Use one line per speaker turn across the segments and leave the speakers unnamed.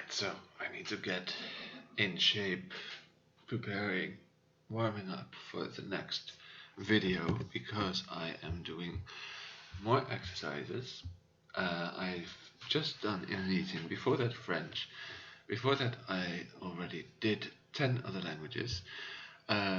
Alright, so I need to get in shape, warming up for the next video because I am doing more exercises. I've just done Indonesian, before that French, before that I already did 10 other languages, but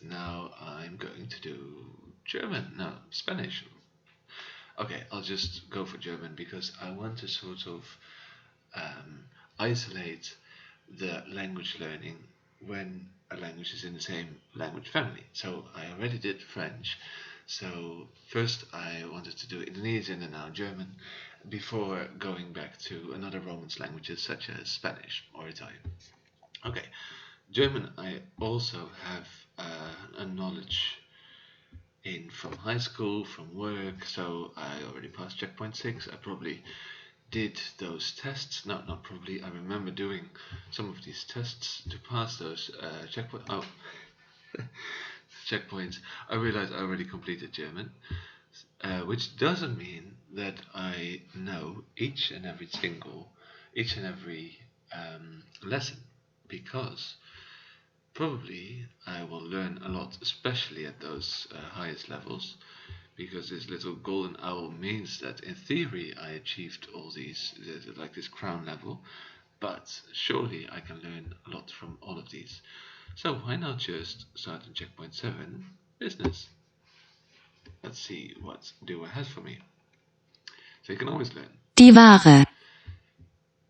now I'm going to do Spanish. Okay, I'll just go for German because I want to sort of isolate the language learning when a language is in the same language family. So I already did French, so first I wanted to do Indonesian and now German before going back to another Romance languages such as Spanish or Italian. Okay, German I also have a knowledge in from high school, from work, so I already passed checkpoint 6. I probably did those tests. No, not probably. I remember doing some of these tests to pass those checkpoints. I realized I already completed German, which doesn't mean that I know each and every lesson, because probably I will learn a lot, especially at those highest levels, because this little golden owl means that in theory I achieved all these, like this crown level, but surely I can learn a lot from all of these. So why not just start in checkpoint 7, business. Let's see what Duo has for me. So you can always learn.
Die Ware.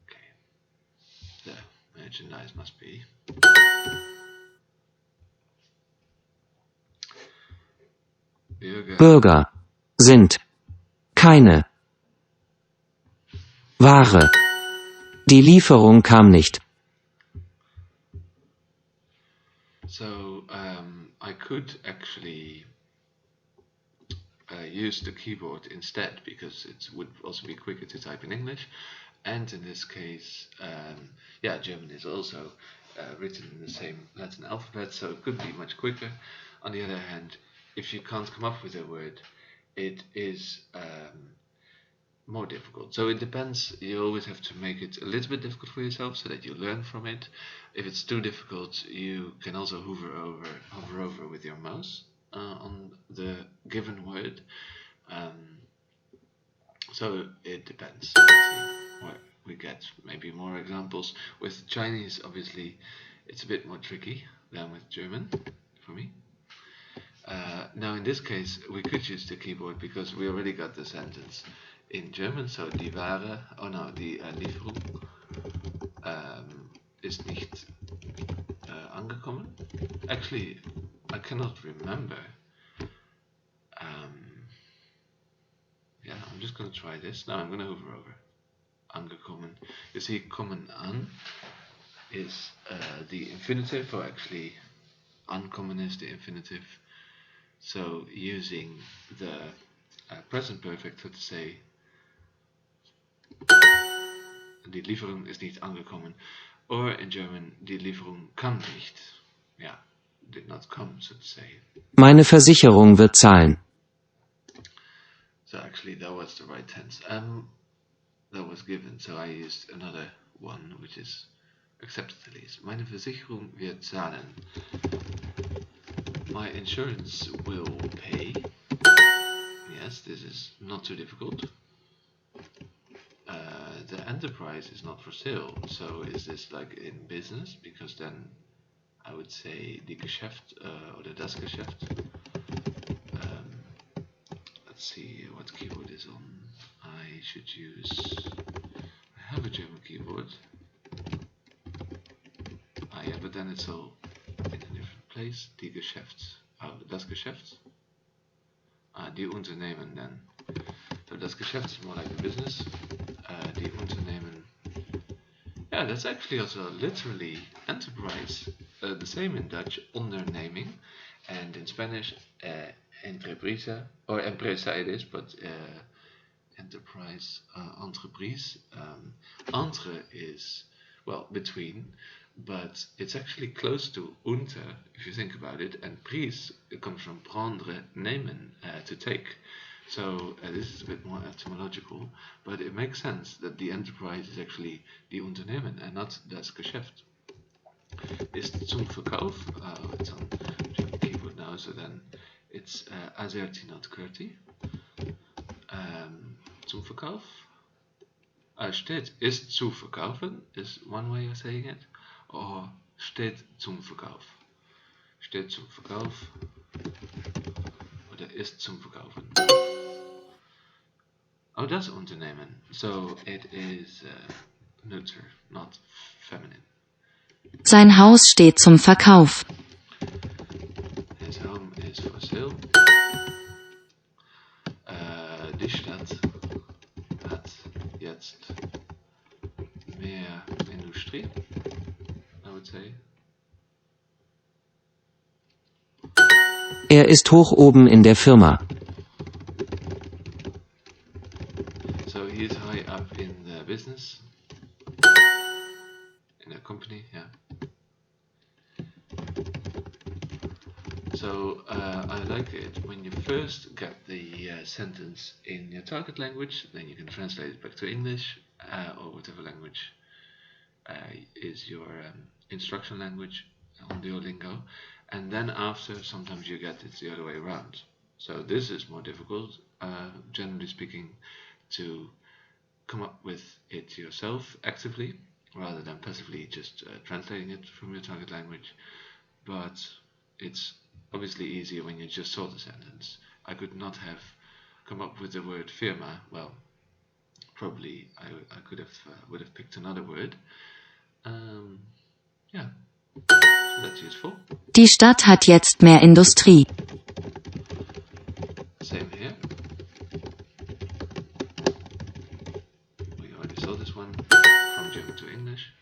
Okay. The merchandise must be.
Bürger sind keine Ware. Die Lieferung kam nicht.
So I could actually use the keyboard instead, because it would also be quicker to type in English, and in this case German is also written in the same Latin alphabet, so it could be much quicker. On the other hand, if you can't come up with a word, it is more difficult. So it depends. You always have to make it a little bit difficult for yourself so that you learn from it. If it's too difficult, you can also hover over with your mouse on the given word. So it depends. We get maybe more examples. With Chinese, obviously, it's a bit more tricky than with German for me. Now in this case we could use the keyboard because we already got the sentence in German, so die Ware, die Lieferung ist nicht angekommen. Actually, I cannot remember. I'm just gonna try this. Now I'm gonna hover over. Angekommen. You see, kommen an is the infinitive, or actually ankommen is the infinitive. So using the present perfect to say die Lieferung ist nicht angekommen, or in German die Lieferung kam nicht. Yeah, did not come, so to say.
Meine Versicherung wird zahlen.
So actually that was the right tense. That was given, so I used another one which is accepted at least. Meine Versicherung wird zahlen. My insurance will pay. Yes, this is not too difficult. The enterprise is not for sale. So is this like in business? Because then I would say die Geschäft or das Geschäft. Let's see what keyboard is on. I should use. I have a German keyboard. Yeah, but then it's all in a different place. Die Geschäft. Das Geschäft. Die Unternehmen then. So das Geschäft is more like a business. Die Unternehmen. Yeah, that's actually also literally enterprise. The same in Dutch, onderneming, and in Spanish, entreprisa, or empresa it is, but enterprise, entreprise. Entre is, well, between, but it's actually close to unter, if you think about it, and prise, it comes from prendre, nemen, to take. So this is a bit more etymological, but it makes sense that the enterprise is actually die Unternehmen and not das Geschäft. Ist zum Verkauf, it's on German keyboard now, so then it's azerty, not curty. Zum Verkauf. Steht ist zu verkaufen is one way of saying it, or steht zum Verkauf. Steht zum Verkauf oder ist zum Verkaufen. Oh, das Unternehmen. So it is neuter, not feminine.
Sein Haus steht zum Verkauf.
His home is for sale. Die Stadt hat jetzt mehr Industrie, I would say.
Er ist hoch oben in der Firma.
So he is high up in the business, in a company, yeah. So I like it when you first get the sentence in your target language, then you can translate it back to English or whatever language is your instruction language on Duolingo, and then after sometimes you get it the other way around. So this is more difficult, generally speaking, to come up with it yourself actively rather than passively just translating it from your target language, but it's obviously easier when you just saw the sentence. I could not have come up with the word firma. Well, probably I could have would have picked another word. Yeah, so that's useful.
Die Stadt hat jetzt mehr Industrie.
Same here. We already saw this one from German to English.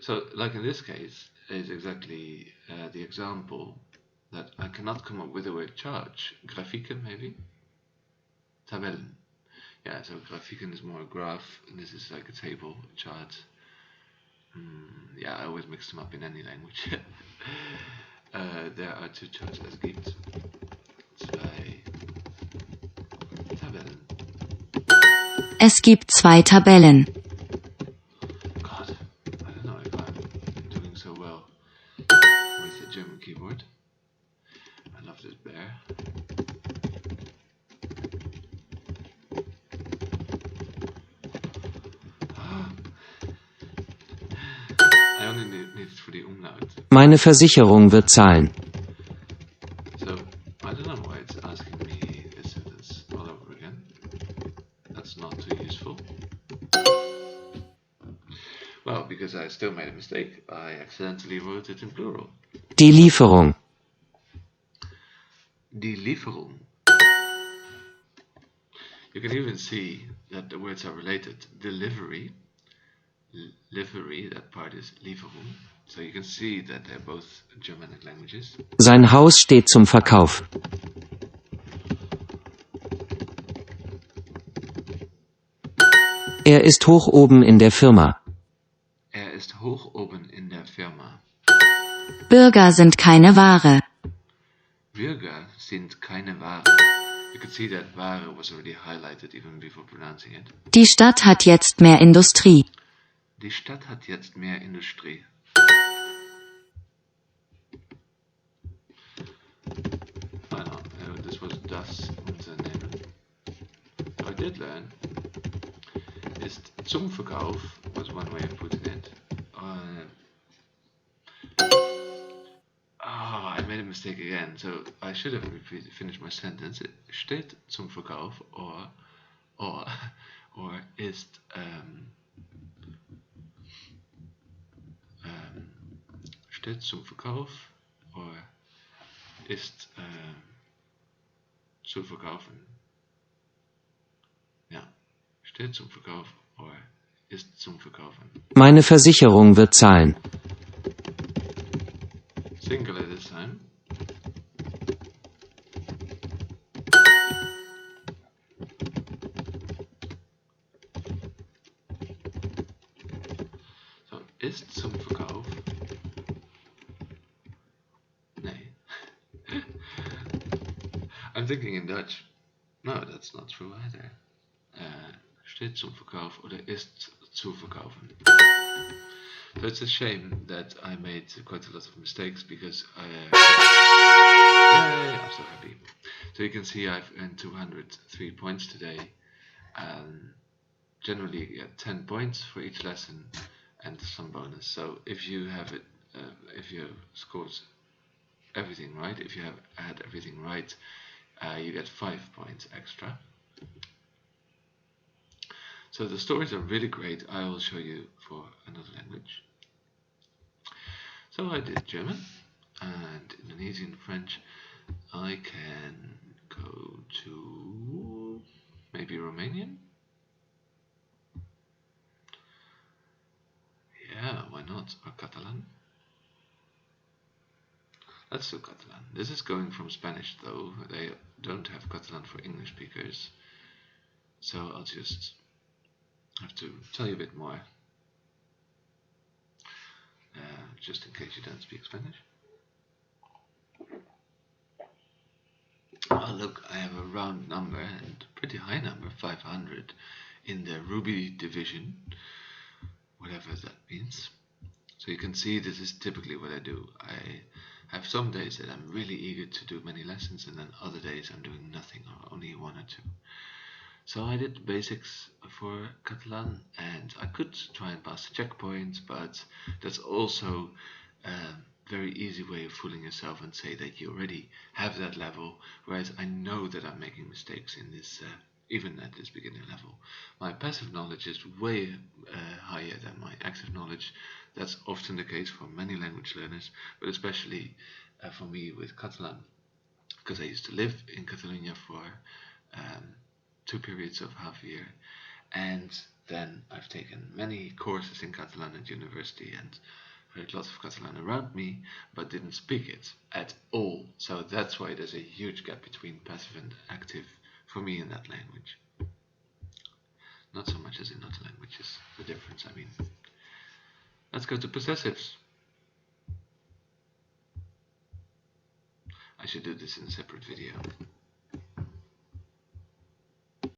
So, like in this case, is exactly the example that I cannot come up with the word charge. Grafiken, maybe? Tabellen. Yeah, so grafiken is more a graph, and this is like a table, a chart. Yeah, I always mix them up in any language. There are two charts. Es gibt zwei Tabellen.
Es gibt 2 Tabellen.
God, I don't know if I'm doing so well with the German keyboard. I love this bear. I only need it for the umlaut.
Meine Versicherung wird zahlen.
So, I don't know why it's asking me this sentence all over again. That's not too useful. Well, because I still made a mistake. I accidentally wrote it in plural.
Die Lieferung.
Die Lieferung. You can even see that the words are related. Delivery, livery, that part is Lieferung. So you can see that they're both Germanic languages.
Sein Haus steht zum Verkauf. Er ist hoch oben in der Firma.
Er ist hoch oben in der Firma.
Bürger sind keine Ware.
Bürger sind keine Ware. You can see that Ware was already highlighted even before pronouncing it.
Die Stadt hat jetzt mehr Industrie.
Die Stadt hat jetzt mehr Industrie. Ah no, this was das Unternehmen. I did learn. Ist zum Verkauf was one way of putting it. I made a mistake again. So I should have finished my sentence. It steht zum Verkauf or ist steht zum Verkauf or ist zu verkaufen. Ja, steht zum Verkauf or ist zum Verkaufen.
Meine Versicherung wird zahlen.
Singular this time. So, ist zum Verkauf. Nee. I'm thinking in Dutch. No, that's not true either. Steht zum Verkauf oder ist zu verkaufen. So it's a shame that I made quite a lot of mistakes because yay, I'm so happy. So you can see I've earned 203 points today. Generally you get 10 points for each lesson and some bonus. So if you have it, if you scored everything right, if you have had everything right, you get 5 points extra. So the stories are really great. I will show you for another language. So I did German and Indonesian, French. I can go to maybe Romanian. Yeah, why not? Or Catalan. Let's do Catalan. This is going from Spanish though. They don't have Catalan for English speakers. So I'll just have to tell you a bit more. Just in case you don't speak Spanish. Oh look, I have a round number and a pretty high number, 500, in the Ruby division, whatever that means. So you can see this is typically what I do. I have some days that I'm really eager to do many lessons, and then other days I'm doing nothing or only one or two. So I did the basics for Catalan, and I could try and pass the checkpoint, but that's also a very easy way of fooling yourself and say that you already have that level, whereas I know that I'm making mistakes in this, even at this beginner level. My passive knowledge is way higher than my active knowledge. That's often the case for many language learners, but especially for me with Catalan, because I used to live in Catalonia for 2 periods of half a year, and then I've taken many courses in Catalan at university and heard lots of Catalan around me, but didn't speak it at all. So that's why there's a huge gap between passive and active for me in that language. Not so much as in other languages, the difference I mean. Let's go to possessives. I should do this in a separate video.